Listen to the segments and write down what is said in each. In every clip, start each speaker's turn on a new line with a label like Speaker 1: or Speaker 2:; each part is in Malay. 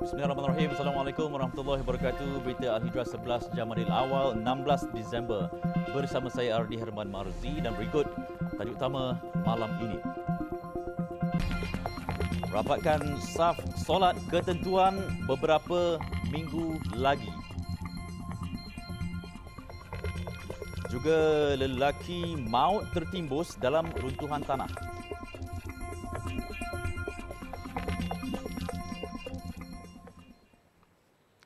Speaker 1: Bismillahirrahmanirrahim. Assalamualaikum warahmatullahi wabarakatuh. Berita Al-Hijrah 11 Jamadil Awal 16 Disember. Bersama saya Ardi Herman Marzi dan berikut tajuk utama malam ini. Rapatkan saf solat ketentuan beberapa minggu lagi. Juga lelaki maut tertimbus dalam runtuhan tanah.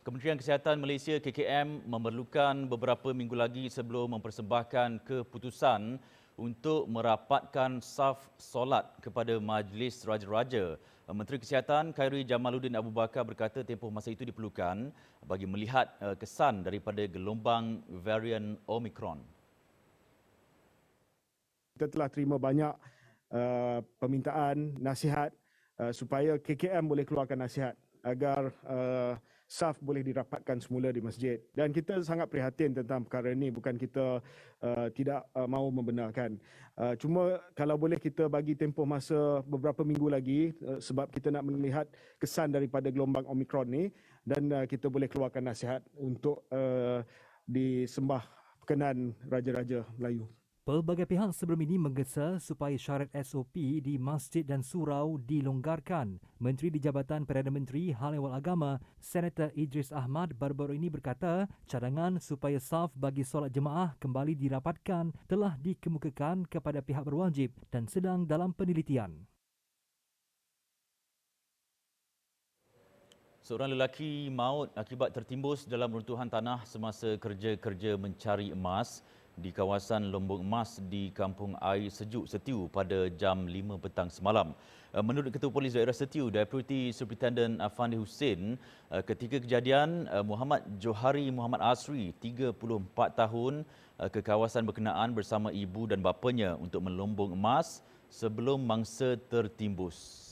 Speaker 1: Kementerian Kesihatan Malaysia KKM memerlukan beberapa minggu lagi sebelum mempersembahkan keputusan untuk merapatkan saf solat kepada Majlis Raja-Raja. Menteri Kesihatan Khairi Jamaluddin Abu Bakar berkata tempoh masa itu diperlukan bagi melihat kesan daripada gelombang varian Omicron.
Speaker 2: Kita telah terima banyak permintaan nasihat supaya KKM boleh keluarkan nasihat agar saf boleh dirapatkan semula di masjid. Dan kita sangat prihatin tentang perkara ini, bukan kita tidak mahu membenarkan. Cuma kalau boleh kita bagi tempoh masa beberapa minggu lagi sebab kita nak melihat kesan daripada gelombang Omicron ni dan kita boleh keluarkan nasihat untuk disembah perkenan Raja-Raja Melayu.
Speaker 3: Pelbagai pihak sebelum ini menggesa supaya syarat SOP di masjid dan surau dilonggarkan. Menteri di Jabatan Perdana Menteri Hal Ehwal Agama, Senator Idris Ahmad baru-baru ini berkata cadangan supaya saf bagi solat jemaah kembali dirapatkan telah dikemukakan kepada pihak berwajib dan sedang dalam penelitian.
Speaker 1: Seorang lelaki maut akibat tertimbus dalam runtuhan tanah semasa kerja-kerja mencari emas di kawasan Lombok Emas di Kampung Air Sejuk Setiu pada jam 5 petang semalam. Menurut Ketua Polis Daerah Setiu, Deputy Superintendent Afandi Hussein, ketika kejadian Muhammad Johari Muhammad Asri, 34 tahun, ke kawasan berkenaan bersama ibu dan bapanya untuk melombong emas sebelum mangsa tertimbus.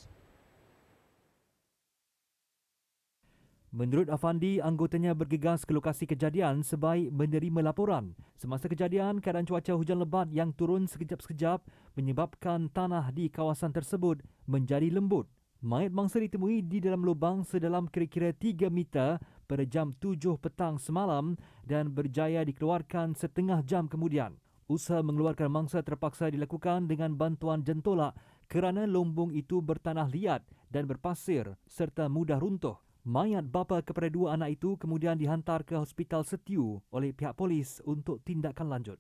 Speaker 3: Menurut Afandi, anggotanya bergegas ke lokasi kejadian sebaik menerima laporan. Semasa kejadian, keadaan cuaca hujan lebat yang turun sekejap-sekejap menyebabkan tanah di kawasan tersebut menjadi lembut. Mayat mangsa ditemui di dalam lubang sedalam kira-kira 3 meter pada jam 7 petang semalam dan berjaya dikeluarkan setengah jam kemudian. Usaha mengeluarkan mangsa terpaksa dilakukan dengan bantuan jentolak kerana lombong itu bertanah liat dan berpasir serta mudah runtuh. Mayat bapa kepada dua anak itu kemudian dihantar ke Hospital Setiu oleh pihak polis untuk tindakan lanjut.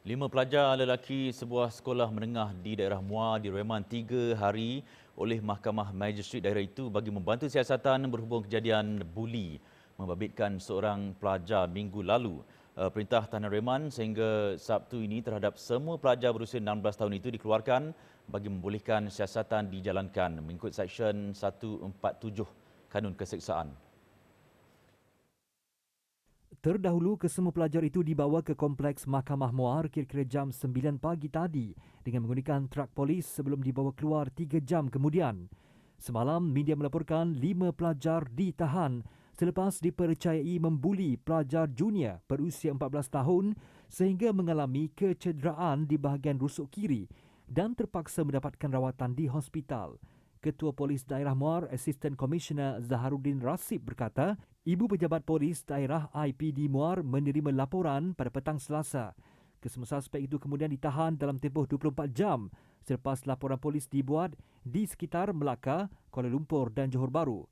Speaker 1: 5 pelajar lelaki sebuah sekolah menengah di daerah Muar direman 3 hari oleh Mahkamah Magistrate daerah itu bagi membantu siasatan berhubung kejadian buli membabitkan seorang pelajar minggu lalu. Perintah tahanan reman sehingga Sabtu ini terhadap semua pelajar berusia 16 tahun itu dikeluarkan bagi membolehkan siasatan dijalankan mengikut Seksyen 147 Kanun Keseksaan.
Speaker 3: Terdahulu, kesemua pelajar itu dibawa ke Kompleks Mahkamah Muar kira-kira jam 9 pagi tadi dengan menggunakan trak polis sebelum dibawa keluar 3 jam kemudian. Semalam, media melaporkan 5 pelajar ditahan selepas dipercayai membuli pelajar junior berusia 14 tahun sehingga mengalami kecederaan di bahagian rusuk kiri dan terpaksa mendapatkan rawatan di hospital. Ketua Polis Daerah Muar, Assistant Commissioner Zaharuddin Rasib berkata, Ibu Pejabat Polis Daerah IPD Muar menerima laporan pada petang Selasa. Kesemua suspek itu kemudian ditahan dalam tempoh 24 jam selepas laporan polis dibuat di sekitar Melaka, Kuala Lumpur dan Johor Bahru.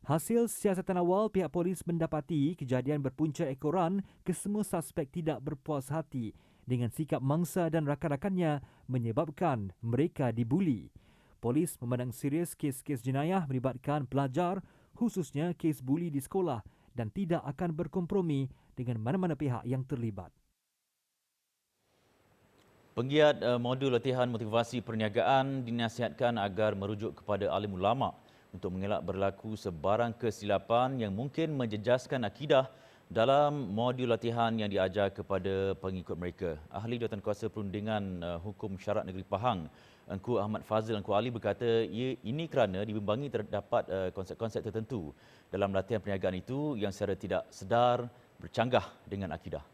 Speaker 3: Hasil siasatan awal, pihak polis mendapati kejadian berpunca ekoran kesemua suspek tidak berpuas hati dengan sikap mangsa dan rakan-rakannya menyebabkan mereka dibuli. Polis memandang serius kes-kes jenayah melibatkan pelajar, khususnya kes buli di sekolah dan tidak akan berkompromi dengan mana-mana pihak yang terlibat.
Speaker 1: Penggiat modul latihan motivasi perniagaan dinasihatkan agar merujuk kepada alim ulama' untuk mengelak berlaku sebarang kesilapan yang mungkin menjejaskan akidah dalam modul latihan yang diajar kepada pengikut mereka. Ahli Jawatankuasa Perundingan Hukum Syarat Negeri Pahang, Engku Ahmad Fazil Engku Ali berkata ini kerana dibimbangi terdapat konsep-konsep tertentu dalam latihan perniagaan itu yang secara tidak sedar bercanggah dengan akidah.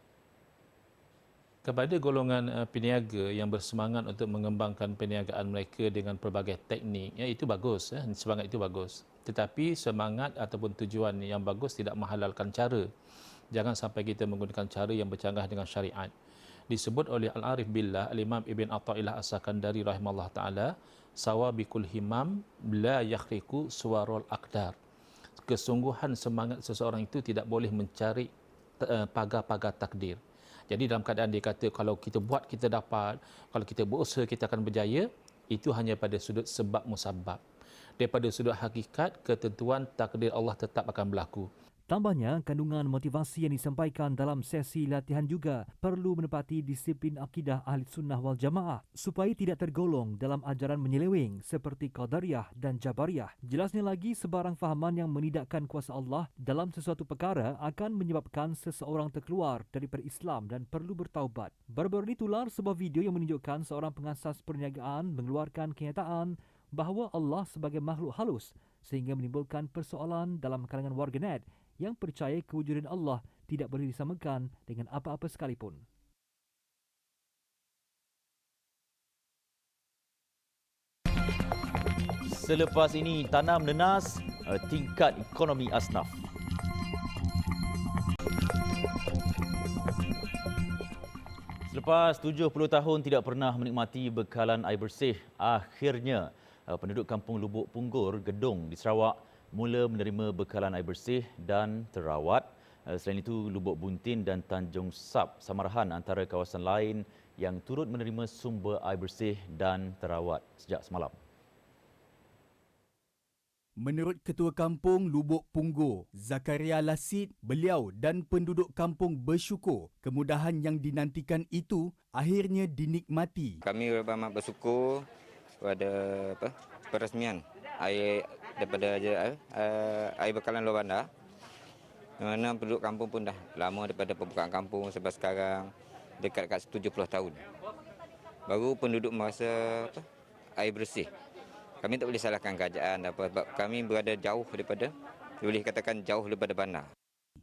Speaker 4: Kepada golongan peniaga yang bersemangat untuk mengembangkan perniagaan mereka dengan pelbagai teknik, ya, itu bagus, semangat itu bagus. Tetapi semangat ataupun tujuan yang bagus tidak menghalalkan cara. Jangan sampai kita menggunakan cara yang bercanggah dengan syariat. Disebut oleh Al-Arif Billah, Al-Imam Ibn Atta'illah As-Sakandari rahimahullah ta'ala, sawabikul himam la yakhriku suwarul aqdar. Kesungguhan semangat seseorang itu tidak boleh mencari pagar-pagar takdir. Jadi dalam keadaan dia kata kalau kita buat kita dapat, kalau kita berusaha kita akan berjaya, itu hanya pada sudut sebab musabab. Daripada sudut hakikat, ketentuan takdir Allah tetap akan berlaku.
Speaker 3: Tambahnya, kandungan motivasi yang disampaikan dalam sesi latihan juga perlu menepati disiplin akidah Ahli Sunnah wal Jamaah supaya tidak tergolong dalam ajaran menyeleweng seperti Qadariyah dan Jabariyah. Jelasnya lagi, sebarang fahaman yang menidakkan kuasa Allah dalam sesuatu perkara akan menyebabkan seseorang terkeluar daripada Islam dan perlu bertaubat. Baru-baru ini tular sebuah video yang menunjukkan seorang pengasas perniagaan mengeluarkan kenyataan bahawa Allah sebagai makhluk halus sehingga menimbulkan persoalan dalam kalangan warganet yang percaya kewujudan Allah tidak boleh disamakan dengan apa-apa sekalipun.
Speaker 1: Selepas ini, tanam nenas tingkat ekonomi asnaf. Selepas 70 tahun tidak pernah menikmati bekalan air bersih, akhirnya penduduk kampung Lubuk Punggur, Gedong di Sarawak mula menerima bekalan air bersih dan terawat. Selain itu, Lubuk Buntin dan Tanjung Sap Samarahan antara kawasan lain yang turut menerima sumber air bersih dan terawat sejak semalam.
Speaker 5: Menurut Ketua Kampung Lubuk Punggur, Zakaria Lasid, beliau dan penduduk kampung bersyukur kemudahan yang dinantikan itu akhirnya dinikmati.
Speaker 6: Kami amat bersyukur pada peresmian air daripada air bekalan luar bandar. Di mana penduduk kampung pun dah lama daripada pembukaan kampung sampai sekarang dekat 70 tahun. Baru penduduk merasa air bersih. Kami tak boleh salahkan kerajaan sebab kami berada jauh daripada, boleh katakan jauh daripada bandar.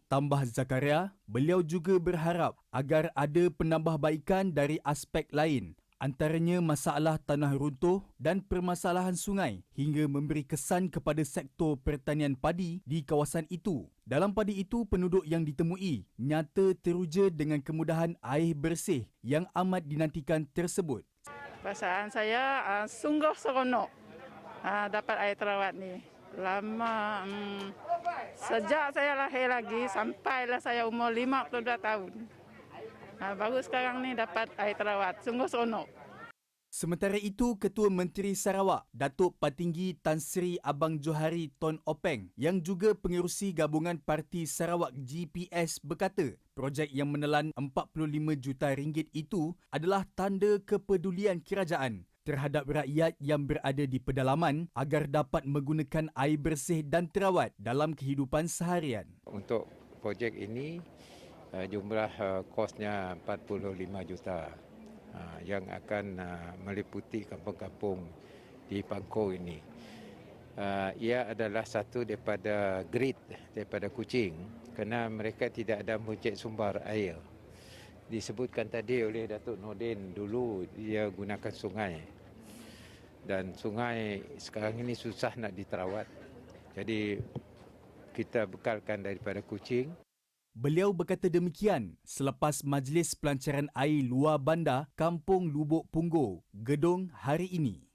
Speaker 5: Tambah Zakaria, beliau juga berharap agar ada penambahbaikan dari aspek lain, antaranya masalah tanah runtuh dan permasalahan sungai hingga memberi kesan kepada sektor pertanian padi di kawasan itu. Dalam padi itu, penduduk yang ditemui nyata teruja dengan kemudahan air bersih yang amat dinantikan tersebut.
Speaker 7: Perasaan saya sungguh seronok dapat air terawat ni. Lama, sejak saya lahir lagi sampailah saya umur 52 tahun. Baru sekarang ni dapat air terawat. Sungguh seronok.
Speaker 5: Sementara itu, Ketua Menteri Sarawak, Datuk Patinggi Tan Sri Abang Johari Ton Openg yang juga pengerusi gabungan Parti Sarawak GPS berkata, projek yang menelan 45 juta ringgit itu adalah tanda kepedulian kerajaan terhadap rakyat yang berada di pedalaman agar dapat menggunakan air bersih dan terawat dalam kehidupan seharian.
Speaker 8: Untuk projek ini, jumlah kosnya 45 juta yang akan meliputi kampung-kampung di Pangkor ini. Ia adalah satu daripada grid daripada Kuching kerana mereka tidak ada projek sumber air. Disebutkan tadi oleh Datuk Nordin, dulu dia gunakan sungai. Dan sungai sekarang ini susah nak diterawat. Jadi kita bekalkan daripada Kuching.
Speaker 5: Beliau berkata demikian selepas Majlis Pelancaran Air Luar Bandar Kampung Lubuk Punggur, Gedong hari ini.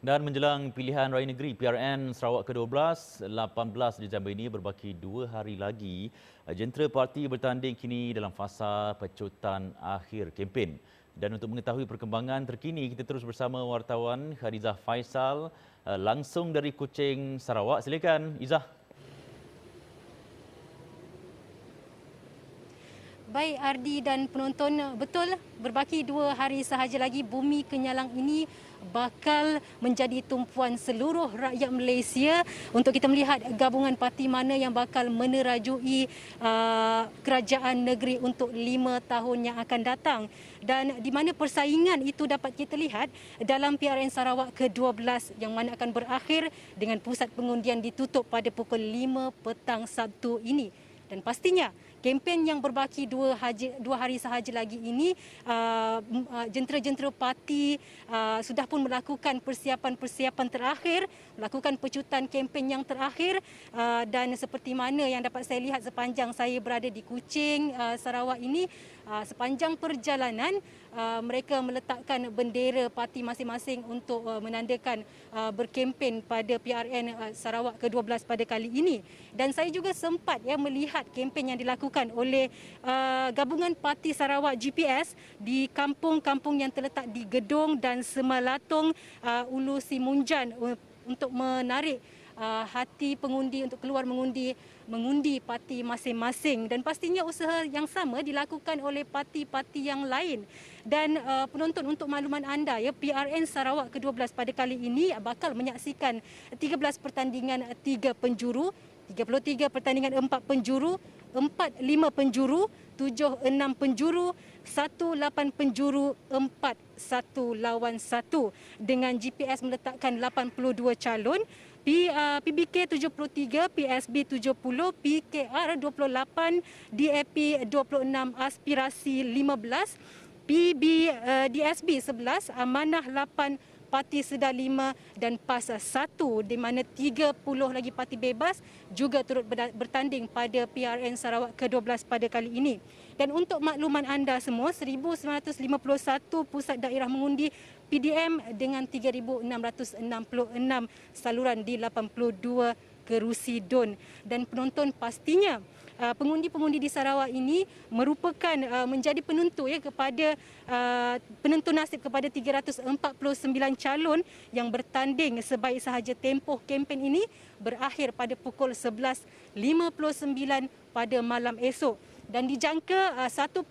Speaker 1: Dan menjelang pilihan raya negeri PRN Sarawak ke-12, 18 Disember ini berbaki 2 hari lagi, jentera parti bertanding kini dalam fasa pecutan akhir kempen. Dan untuk mengetahui perkembangan terkini, kita terus bersama wartawan Khadijah Faisal langsung dari Kuching, Sarawak. Silakan, Izzah.
Speaker 9: Baik Ardi dan penonton, betul berbaki 2 hari sahaja lagi Bumi Kenyalang ini bakal menjadi tumpuan seluruh rakyat Malaysia untuk kita melihat gabungan parti mana yang bakal menerajui kerajaan negeri untuk 5 tahun yang akan datang. Dan di mana persaingan itu dapat kita lihat dalam PRN Sarawak ke-12 yang mana akan berakhir dengan pusat pengundian ditutup pada pukul 5 petang Sabtu ini. Dan pastinya kempen yang berbaki dua hari sahaja lagi ini, jentera-jentera parti sudah pun melakukan persiapan terakhir, melakukan pecutan kempen yang terakhir, dan seperti mana yang dapat saya lihat sepanjang saya berada di Kuching, Sarawak ini, sepanjang perjalanan mereka meletakkan bendera parti masing-masing untuk menandakan berkempen pada PRN Sarawak ke-12 pada kali ini. Dan saya juga sempat melihat kempen yang dilakukan oleh gabungan Parti Sarawak GPS di kampung-kampung yang terletak di Gedong dan Semelatong, Ulu Simunjan, untuk menarik hati pengundi untuk keluar mengundi parti masing-masing. Dan pastinya usaha yang sama dilakukan oleh parti-parti yang lain. Dan penonton, untuk makluman anda, PRN Sarawak ke-12 pada kali ini bakal menyaksikan 13 pertandingan 3 penjuru, 33 pertandingan 4 penjuru, 4-5 penjuru, 7-6 penjuru, 1-8 penjuru, 4-1 lawan 1, dengan GPS meletakkan 82 calon, PBK 73, PSB 70, PKR 28, DAP 26, Aspirasi 15, DSB 11, Amanah 8, Parti Sedar 5 dan PAS 1, di mana 30 lagi parti bebas juga turut bertanding pada PRN Sarawak ke-12 pada kali ini. Dan untuk makluman anda semua, 1951 pusat daerah mengundi PDM dengan 3,666 saluran di 82 kerusi DUN. Dan penonton, pastinya pengundi-pengundi di Sarawak ini merupakan menjadi penentu kepada penentu nasib kepada 349 calon yang bertanding, sebaik sahaja tempoh kempen ini berakhir pada pukul 11.59 pada malam esok. Dan dijangka 1.2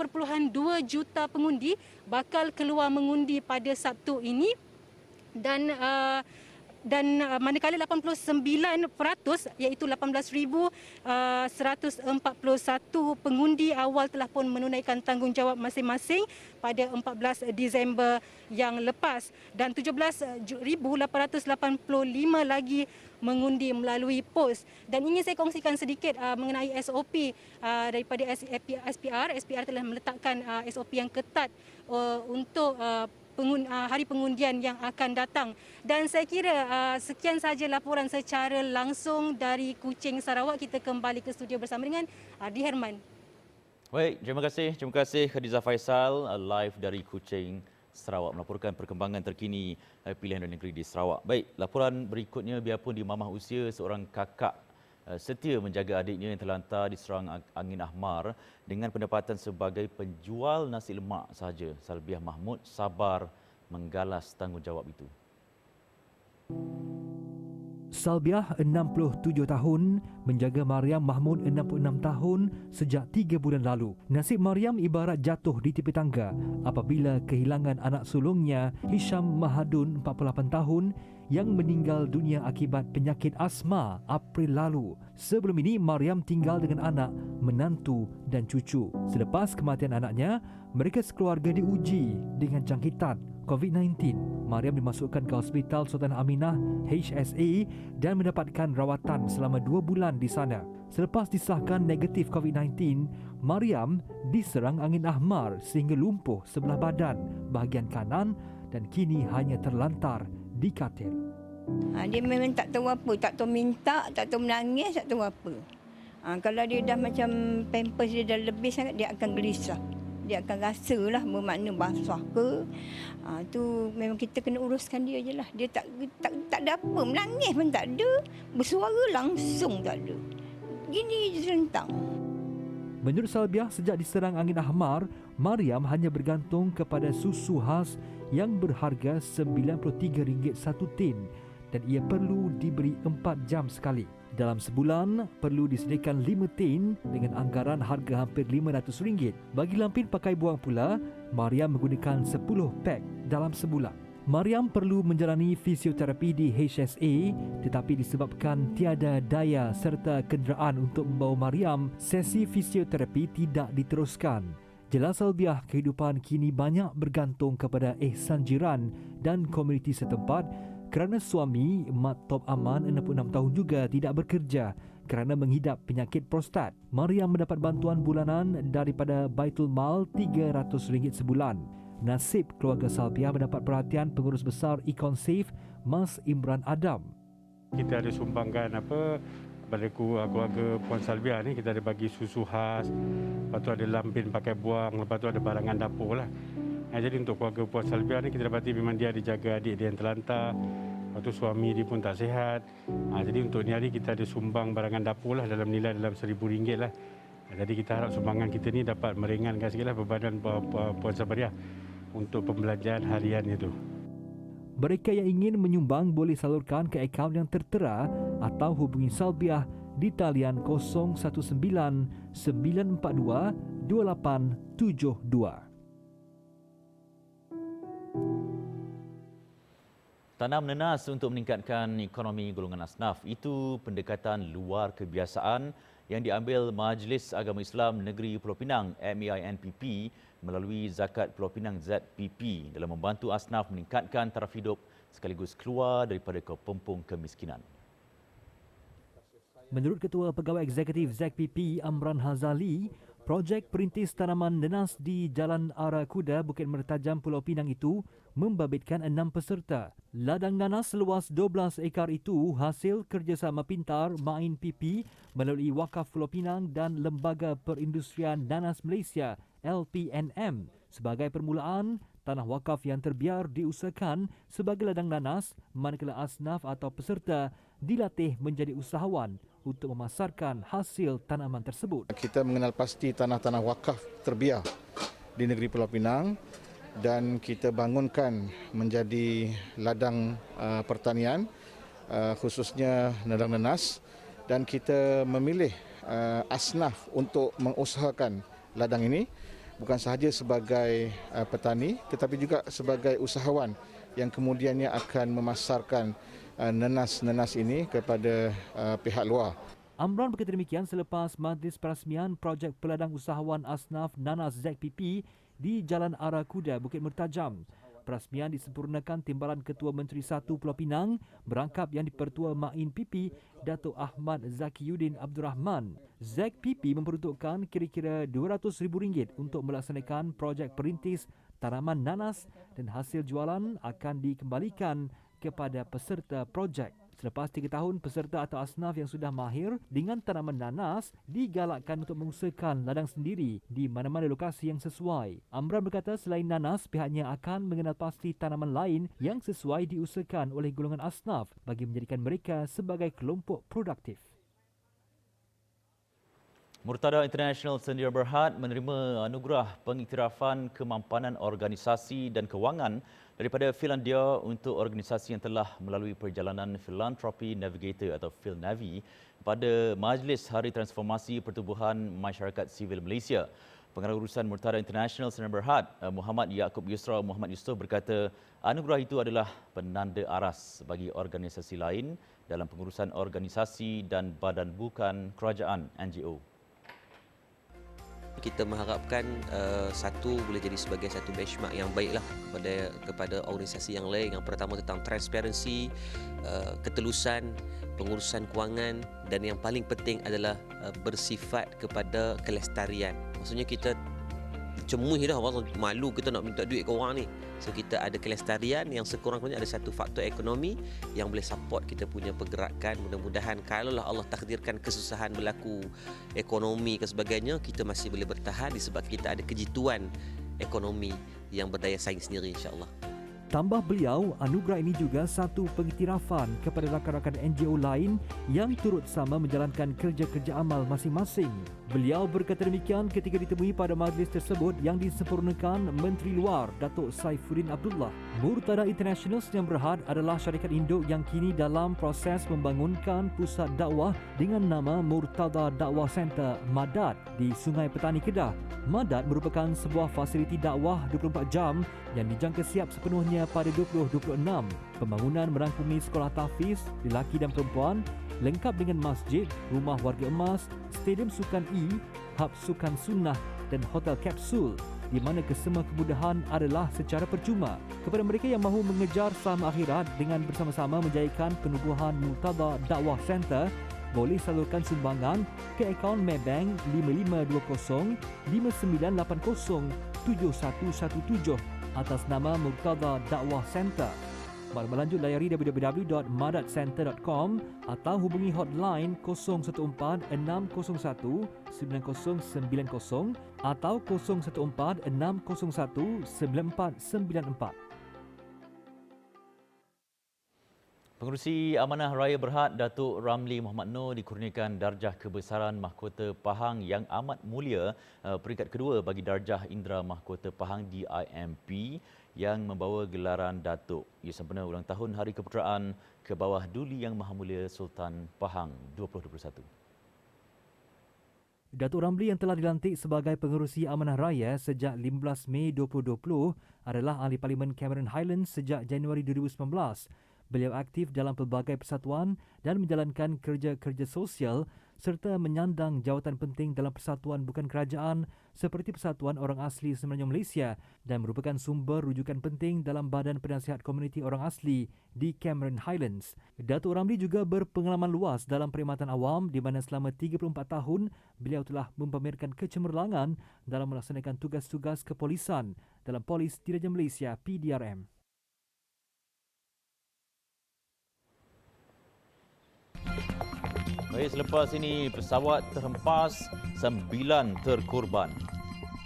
Speaker 9: juta pengundi bakal keluar mengundi pada Sabtu ini, dan manakala 89% iaitu 18,141 pengundi awal telah pun menunaikan tanggungjawab masing-masing pada 14 Disember yang lepas, dan 17,885 lagi mengundi melalui pos. Dan ingin saya kongsikan sedikit mengenai SOP daripada SPR telah meletakkan SOP yang ketat untuk hari pengundian yang akan datang. Dan saya kira sekian sahaja laporan secara langsung dari Kuching, Sarawak. Kita kembali ke studio bersama dengan Ardi Herman.
Speaker 1: Baik, terima kasih Khadijah Faisal, live dari Kuching, Sarawak, melaporkan perkembangan terkini pilihan raya negeri di Sarawak. Baik, laporan berikutnya, biarpun di mamah usia, seorang kakak setia menjaga adiknya yang terlantar diserang angin ahmar dengan pendapatan sebagai penjual nasi lemak sahaja. Salbiah Mahmud sabar menggalas tanggungjawab itu.
Speaker 3: Salbiah 67 tahun menjaga Mariam Mahmud 66 tahun sejak 3 bulan lalu. Nasib Mariam ibarat jatuh di tepi tangga apabila kehilangan anak sulungnya Hisham Mahadun 48 tahun yang meninggal dunia akibat penyakit asma April lalu. Sebelum ini Mariam tinggal dengan anak, menantu dan cucu. Selepas kematian anaknya, mereka sekeluarga diuji dengan jangkitan COVID-19. Mariam dimasukkan ke Hospital Sultan Aminah HSA dan mendapatkan rawatan selama 2 bulan di sana. Selepas disahkan negatif COVID-19, Mariam diserang angin ahmar sehingga lumpuh sebelah badan bahagian kanan dan kini hanya terlantar di katil.
Speaker 10: Dia memang tak tahu apa, tak tahu minta, tak tahu menangis, tak tahu apa. Kalau dia dah macam pampers dia dah lebih sangat, dia akan gelisah. Dia akan rasalah bermakna basah ke. Tu memang kita kena uruskan dia je lah. Dia tak ada apa, menangis pun tak ada, bersuara langsung tak ada. Gini je serentang.
Speaker 3: Menurut Salbiah, sejak diserang angin ahmar, Mariam hanya bergantung kepada susu khas yang berharga RM93 satu tin dan ia perlu diberi 4 jam sekali. Dalam sebulan, perlu disediakan 5 tin dengan anggaran harga hampir RM500. Bagi lampin pakai buang pula, Mariam menggunakan 10 pak dalam sebulan. Mariam perlu menjalani fisioterapi di HSA tetapi disebabkan tiada daya serta kenderaan untuk membawa Mariam, sesi fisioterapi tidak diteruskan. Jelas Salbiah, kehidupan kini banyak bergantung kepada ihsan jiran dan komuniti setempat kerana suami Mat Top Aman 66 tahun juga tidak bekerja kerana menghidap penyakit prostat. Mariam mendapat bantuan bulanan daripada Baitul Mal RM300 sebulan. Nasib keluarga Salbiah mendapat perhatian pengurus besar Econsave, Mas Imran Adam.
Speaker 11: Kita ada sumbangkan pada keluarga Puan Salbiah ni, kita ada bagi susu khas, lepas tu ada lampin pakai buang, lepas tu ada barangan dapur lah. Jadi untuk keluarga Puan Salbiah ni kita dapati memang dia ada jaga adik dia yang terlantar, lepas tu suami dia pun tak sihat. Jadi untuk ni hari kita ada sumbang barangan dapur lah dalam nilai dalam RM1,000 lah. Jadi kita harap sumbangan kita ni dapat meringankan sikit lah bebanan Puan Salbiah untuk pembelanjaan harian itu.
Speaker 3: Mereka yang ingin menyumbang boleh salurkan ke akaun yang tertera atau hubungi Salbiah di talian 019 942 2872.
Speaker 1: Tanam nenas untuk meningkatkan ekonomi golongan asnaf, itu pendekatan luar kebiasaan yang diambil Majlis Agama Islam Negeri Pulau Pinang (MEINPP) melalui Zakat Pulau Pinang ZPP dalam membantu asnaf meningkatkan taraf hidup sekaligus keluar daripada kepompong kemiskinan.
Speaker 3: Menurut Ketua Pegawai Eksekutif ZPP Amran Hazali, projek perintis tanaman nenas di Jalan Ara Kuda, Bukit Mertajam, Pulau Pinang itu membabitkan 6 peserta. Ladang nanas seluas 12 ekar itu hasil kerjasama pintar MAINPP melalui Wakaf Pulau Pinang dan Lembaga Perindustrian Nanas Malaysia LPNM. Sebagai permulaan, tanah wakaf yang terbiar diusahakan sebagai ladang nanas, manakala asnaf atau peserta dilatih menjadi usahawan untuk memasarkan hasil tanaman tersebut.
Speaker 12: Kita mengenal pasti tanah-tanah wakaf terbiar di negeri Pulau Pinang dan kita bangunkan menjadi ladang pertanian, khususnya ladang nanas, dan kita memilih asnaf untuk mengusahakan ladang ini bukan sahaja sebagai petani tetapi juga sebagai usahawan yang kemudiannya akan memasarkan nenas-nenas ini kepada pihak luar.
Speaker 3: Amran berkata demikian selepas majlis perasmian projek peladang usahawan asnaf nanas ZPP di Jalan Ara Kuda, Bukit Mertajam. Perasmian disempurnakan timbalan Ketua Menteri 1 Pulau Pinang berangkap yang dipertua MAINPP Datuk Ahmad Zakiyuddin Abdul Rahman. ZPP memperuntukkan kira-kira RM200,000 untuk melaksanakan projek perintis tanaman nanas dan hasil jualan akan dikembalikan kepada peserta projek. Selepas 3 tahun, peserta atau asnaf yang sudah mahir dengan tanaman nanas digalakkan untuk mengusahakan ladang sendiri di mana-mana lokasi yang sesuai. Amran berkata selain nanas, pihaknya akan mengenal pasti tanaman lain yang sesuai diusahakan oleh golongan asnaf bagi menjadikan mereka sebagai kelompok produktif.
Speaker 1: Murtada International Sdn Bhd menerima anugerah pengiktirafan kemampanan organisasi dan kewangan daripada Finlandia untuk organisasi yang telah melalui perjalanan Philanthropy Navigator atau PhilNavi pada Majlis Hari Transformasi Pertubuhan Masyarakat Sivil Malaysia. Pengarah urusan Murtada International Sdn Bhd, Muhammad Yaakob Yusra Muhammad Yusof berkata anugerah itu adalah penanda aras bagi organisasi lain dalam pengurusan organisasi dan badan bukan kerajaan NGO.
Speaker 13: Kita mengharapkan satu boleh jadi sebagai satu benchmark yang baiklah kepada organisasi yang lain. Yang pertama tentang transparansi, ketelusan, pengurusan kewangan, dan yang paling penting adalah bersifat kepada kelestarian. Maksudnya kita cemui dah, orang malu kita nak minta duit ke orang ni. So kita ada kelestarian yang sekurang-kurangnya ada satu faktor ekonomi yang boleh support kita punya pergerakan. Mudah-mudahan kalaulah Allah takdirkan kesusahan berlaku ekonomi ke sebagainya, kita masih boleh bertahan disebabkan kita ada kejituan ekonomi yang berdaya saing sendiri, insya-Allah.
Speaker 3: Tambah beliau, anugerah ini juga satu pengiktirafan kepada rakan-rakan NGO lain yang turut sama menjalankan kerja-kerja amal masing-masing. Beliau berkata demikian ketika ditemui pada majlis tersebut yang disempurnakan Menteri Luar Datuk Saifuddin Abdullah. Murtada International Sdn Bhd adalah syarikat induk yang kini dalam proses membangunkan pusat dakwah dengan nama Murtada Dakwah Center Madat di Sungai Petani, Kedah. Madat merupakan sebuah fasiliti dakwah 24 jam yang dijangka siap sepenuhnya pada 2026. Pembangunan merangkumi sekolah tahfiz lelaki dan perempuan lengkap dengan masjid, rumah warga emas, stadium sukan E, hub sukan sunnah dan hotel kapsul di mana kesemua kemudahan adalah secara percuma. Kepada mereka yang mahu mengejar saham akhirat dengan bersama-sama menjayakan penubuhan Murtada Dakwah Center, boleh salurkan sumbangan ke akaun Maybank 5520-5980-7117 atas nama Murtada Dakwah Center. Maklumat lanjut layari www.madatcenter.com atau hubungi hotline 014-601-9090 atau 014-601-9494.
Speaker 1: Pengerusi Amanah Raya Berhad Datuk Ramli Mohamad Noor dikurniakan darjah kebesaran Mahkota Pahang yang amat mulia, peringkat kedua bagi darjah Indra Mahkota Pahang DIMP yang membawa gelaran Datuk. Ia sempena ulang tahun Hari Keputeraan ke bawah Duli Yang Maha Mulia Sultan Pahang 2021.
Speaker 3: Datuk Ramli yang telah dilantik sebagai pengerusi Amanah Raya sejak 15 Mei 2020 adalah Ahli Parlimen Cameron Highlands sejak Januari 2019. Beliau aktif dalam pelbagai persatuan dan menjalankan kerja-kerja sosial serta menyandang jawatan penting dalam persatuan bukan kerajaan seperti Persatuan Orang Asli Semenanjung Malaysia dan merupakan sumber rujukan penting dalam Badan Penasihat Komuniti Orang Asli di Cameron Highlands. Datuk Ramli juga berpengalaman luas dalam perkhidmatan awam di mana selama 34 tahun beliau telah mempamerkan kecemerlangan dalam melaksanakan tugas-tugas kepolisan dalam Polis Diraja Malaysia PDRM.
Speaker 1: Baik, selepas ini pesawat terhempas, 9 terkorban.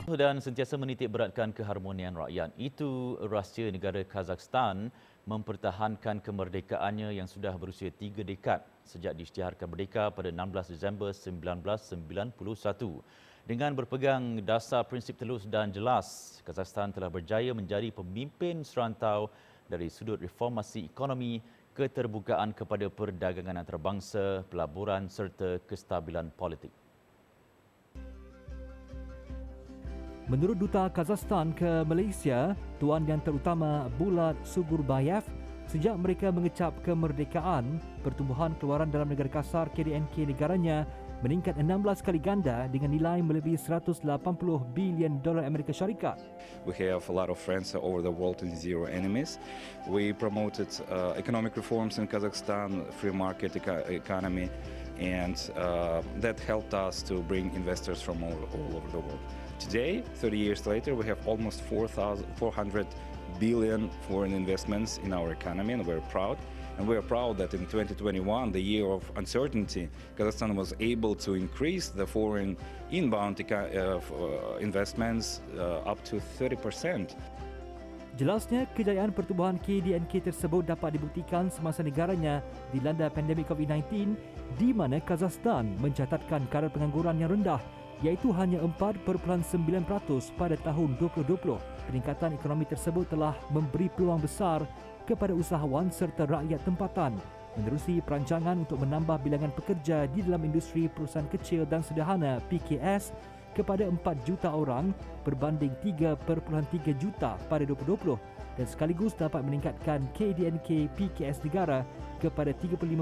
Speaker 1: Dan sentiasa menitik beratkan keharmonian rakyat. Itu rahsia negara Kazakhstan mempertahankan kemerdekaannya yang sudah berusia 3 dekad sejak diisytiharkan merdeka pada 16 Disember 1991. Dengan berpegang dasar prinsip telus dan jelas, Kazakhstan telah berjaya menjadi pemimpin serantau dari sudut reformasi ekonomi, keterbukaan kepada perdagangan antarabangsa, pelaburan serta kestabilan politik.
Speaker 3: Menurut Duta Kazakhstan ke Malaysia, Tuan Yang Terutama Bulat Sugurbayev, sejak mereka mengecap kemerdekaan, pertumbuhan keluaran dalam negara kasar KDNK negaranya meningkat 16 kali ganda dengan nilai melebihi $180 bilion Amerika Syarikat.
Speaker 14: We have a lot of friends over the world and zero enemies. We promoted economic reforms in Kazakhstan, free market economy, and that helped us to bring investors from all over the world. Today, 30 years later, we have almost 400 billion foreign investments in our economy, and we're proud. And we are proud that in 2021, the year of uncertainty, Kazakhstan was able to increase the foreign inbound investments up to 30%.
Speaker 3: Jelasnya, kejayaan pertumbuhan KDNK tersebut dapat dibuktikan semasa negaranya dilanda pandemik COVID-19 di mana Kazakhstan mencatatkan kadar pengangguran yang rendah iaitu hanya 4.9% pada tahun 2020. Peningkatan ekonomi tersebut telah memberi peluang besar kepada usahawan serta rakyat tempatan menerusi perancangan untuk menambah bilangan pekerja di dalam industri perusahaan kecil dan sederhana PKS kepada 4 juta orang berbanding 3.3 juta pada 2020 dan sekaligus dapat meningkatkan KDNK PKS negara kepada 35%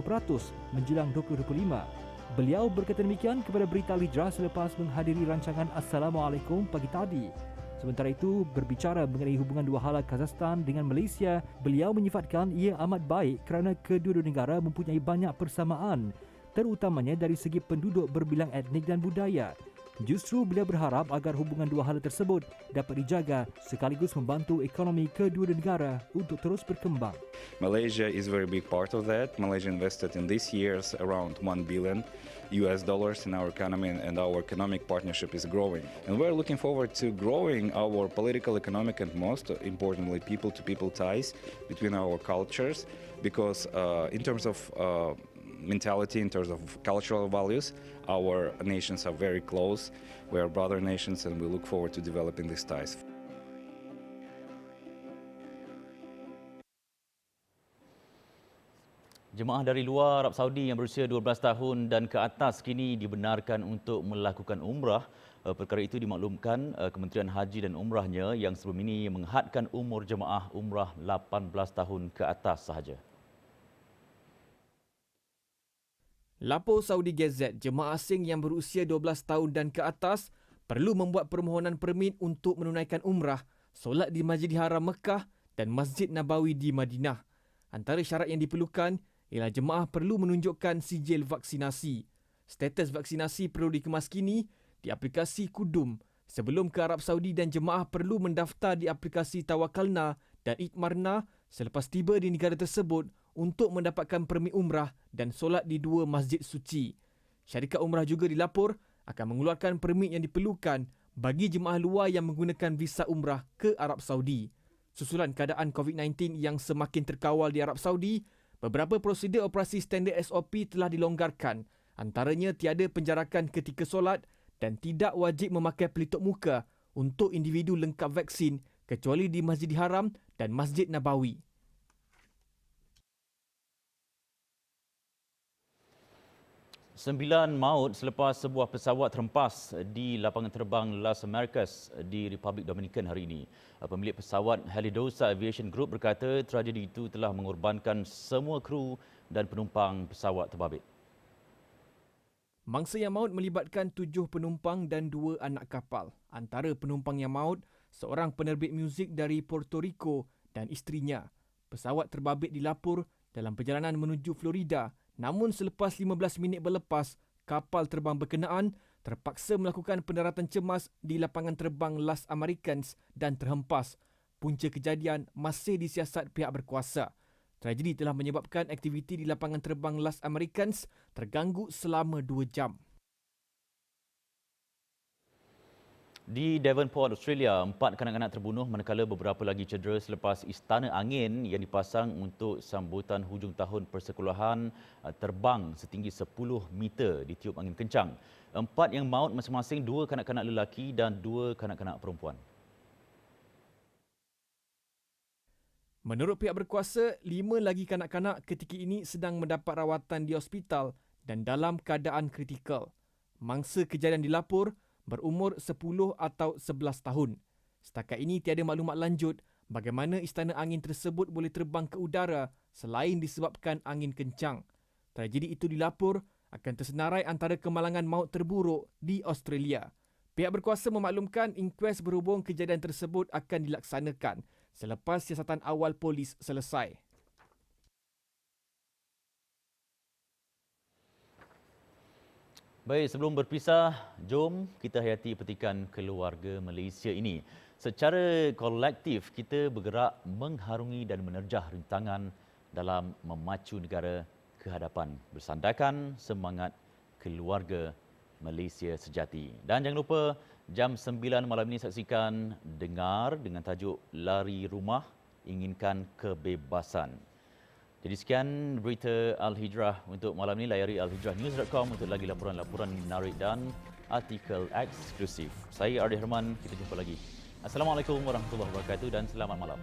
Speaker 3: menjelang 2025. Beliau berkata demikian kepada Berita Al Hijrah selepas menghadiri rancangan Assalamualaikum pagi tadi. Sementara itu, berbicara mengenai hubungan dua hala Kazakhstan dengan Malaysia, beliau menyifatkan ia amat baik kerana kedua-dua negara mempunyai banyak persamaan, terutamanya dari segi penduduk berbilang etnik dan budaya. Justru beliau berharap agar hubungan dua hala tersebut dapat dijaga sekaligus membantu ekonomi kedua-dua negara untuk terus berkembang.
Speaker 14: Malaysia is a very big part of that. Malaysia invested in these years around $1 billion in our economy, and our economic partnership is growing. And we're looking forward to growing our political, economic, and most importantly, people-to-people ties between our cultures, because in terms of mentality, in terms of cultural values, our nations are very close. We are brother nations, and we look forward to developing these ties.
Speaker 1: Jemaah dari luar Arab Saudi yang berusia 12 tahun dan ke atas kini dibenarkan untuk melakukan umrah. Perkara itu dimaklumkan Kementerian Haji dan Umrahnya yang sebelum ini menghadkan umur jemaah umrah 18 tahun ke atas sahaja.
Speaker 15: Lapor Saudi Gazette, jemaah asing yang berusia 12 tahun dan ke atas perlu membuat permohonan permit untuk menunaikan umrah, solat di Masjidil Haram Mekah dan Masjid Nabawi di Madinah. Antara syarat yang diperlukan ialah jemaah perlu menunjukkan sijil vaksinasi. Status vaksinasi perlu dikemaskini di aplikasi Kudum sebelum ke Arab Saudi dan jemaah perlu mendaftar di aplikasi Tawakalna dan Itmarna selepas tiba di negara tersebut untuk mendapatkan permit umrah dan solat di 2 masjid suci. Syarikat umrah juga dilapor akan mengeluarkan permit yang diperlukan bagi jemaah luar yang menggunakan visa umrah ke Arab Saudi. Susulan keadaan COVID-19 yang semakin terkawal di Arab Saudi, beberapa prosedur operasi standard SOP telah dilonggarkan, antaranya tiada penjarakan ketika solat dan tidak wajib memakai pelitup muka untuk individu lengkap vaksin kecuali di Masjidil Haram dan Masjid Nabawi.
Speaker 1: 9 maut selepas sebuah pesawat terhempas di lapangan terbang Las Americas di Republik Dominikan hari ini. Pemilik pesawat Helidosa Aviation Group berkata tragedi itu telah mengorbankan semua kru dan penumpang pesawat terbabit.
Speaker 15: Mangsa yang maut melibatkan 7 penumpang dan 2 anak kapal. Antara penumpang yang maut, seorang penerbit muzik dari Puerto Rico dan isterinya. Pesawat terbabit dilapor dalam perjalanan menuju Florida. Namun selepas 15 minit berlepas, kapal terbang berkenaan terpaksa melakukan pendaratan cemas di lapangan terbang Las Americas dan terhempas. Punca kejadian masih disiasat pihak berkuasa. Tragedi telah menyebabkan aktiviti di lapangan terbang Las Americas terganggu selama 2 jam.
Speaker 1: Di Devonport, Australia, 4 kanak-kanak terbunuh manakala beberapa lagi cedera selepas istana angin yang dipasang untuk sambutan hujung tahun persekolahan terbang setinggi 10 meter ditiup angin kencang. 4 yang maut masing-masing 2 kanak-kanak lelaki dan 2 kanak-kanak perempuan.
Speaker 15: Menurut pihak berkuasa, 5 lagi kanak-kanak ketika ini sedang mendapat rawatan di hospital dan dalam keadaan kritikal. Mangsa kejadian dilapor berumur 10 atau 11 tahun. Setakat ini tiada maklumat lanjut bagaimana istana angin tersebut boleh terbang ke udara selain disebabkan angin kencang. Tragedi itu dilapor akan tersenarai antara kemalangan maut terburuk di Australia. Pihak berkuasa memaklumkan inkues berhubung kejadian tersebut akan dilaksanakan selepas siasatan awal polis selesai.
Speaker 1: Baik, sebelum berpisah, jom kita hayati petikan keluarga Malaysia ini. Secara kolektif, kita bergerak mengharungi dan menerjah rintangan dalam memacu negara ke hadapan bersandarkan semangat keluarga Malaysia sejati. Dan jangan lupa, jam 9 malam ini saksikan Dengar dengan tajuk Lari Rumah, Inginkan Kebebasan. Jadi sekian berita Al-Hijrah untuk malam ini. Layari alhijrahnews.com untuk lagi laporan-laporan menarik dan artikel eksklusif. Saya Ardi Herman, kita jumpa lagi. Assalamualaikum warahmatullahi wabarakatuh dan selamat malam.